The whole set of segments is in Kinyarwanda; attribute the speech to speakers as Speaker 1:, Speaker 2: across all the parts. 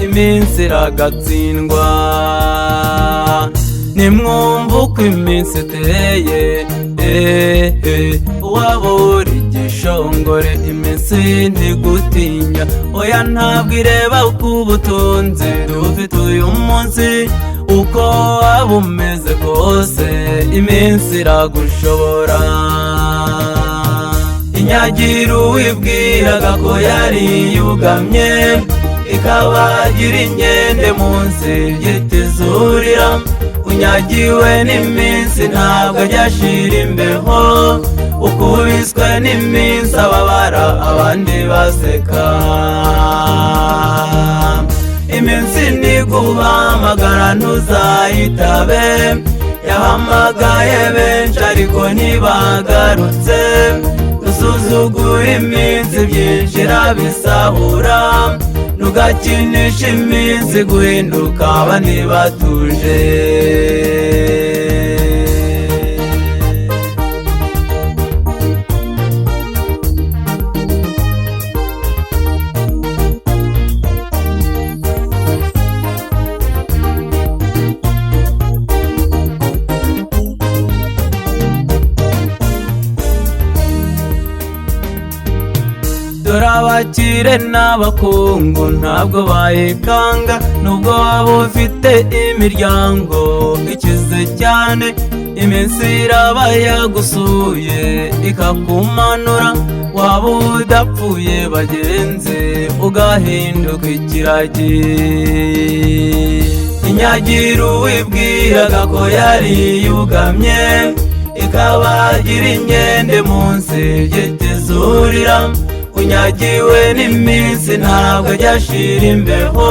Speaker 1: iminsi iragatsindwa nimwumva uko iminsi iteye wabura igishongore iminsi ntigutinya oya ntabwo ireba uko ubutunzi dufite uyu munsi uko waba umeze kose iminsi iragushobora inyagira uwibwiraga ko yari yugamye ikabagira inkende munsi y'itizurira unyagiwe n'iminsi ntabwo ajya ashira imbeho ukubiswe n'iminsi ababara abandi baseka iminsi ntiguhamagara ntuzayitabe yahamagaye benshi ariko ntibagarutse dusuzugura iminsi byinshi irabisahura ntugakinisha iminsi guhinduka abandi batuje dore abakire n'abakungu ntabwo bayikanga nubwo waba ufite imiryango ikize cyane iminsi iraba yagusuye ikakumanura waba udapfuye bagenzi ugahinduka ikiragi inyagira uwibwiraga ko yari yugamye ikabagira inkende munsi y'itizurira unyagiwe n'iminsi ntabwo ajya ashira imbeho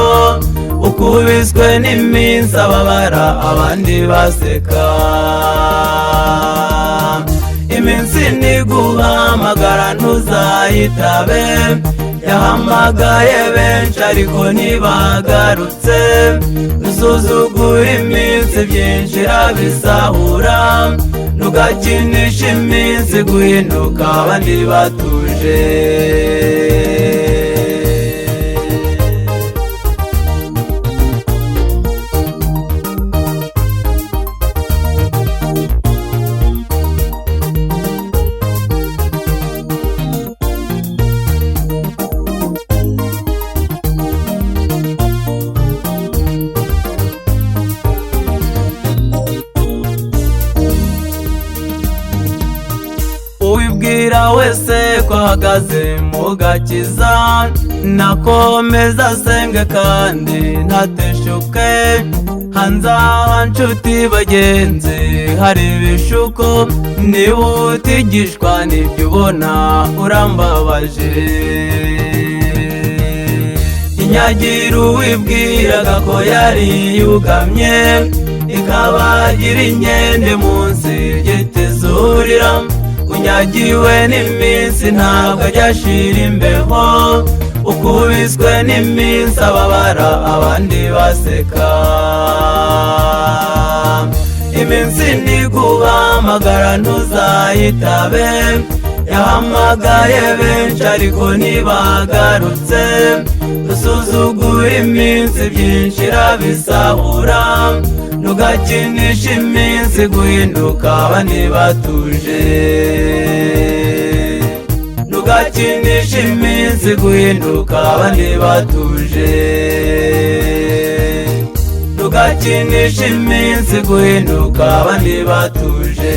Speaker 1: ukubiswe n'iminsi ababara abandi baseka iminsi ntiguhamagara ntuzayitabe yahamagaye benshi ariko ntibagarutse dusuzugura iminsi byinshi irabisahura ntugakinisha iminsi guhinduka abandi batuje uwibwira wese ko ahagaze mu gakiza nakomeza asenge kandi ntateshuke hanze aha nshuti bagenzi hari ibishuko niba utigishwa n'ibyo ubona urambabaje inyagira uwibwiraga ko yari yugamye ikabagira inkende munsi y'itizurira unyagiwe n'iminsi ntabwo ajya ashira imbeho ukubiswe n'iminsi ababara abandi baseka iminsi ntiguhamagara ntuzayitabe yahamagaye benshi ariko ntibagarutse dusuzugura iminsi byinshi irabisahura ntugakinisha iminsi guhinduka abandi batuje ntugakinisha iminsi guhinduka abandi batuje ntugakinisha iminsi guhinduka abandi batuje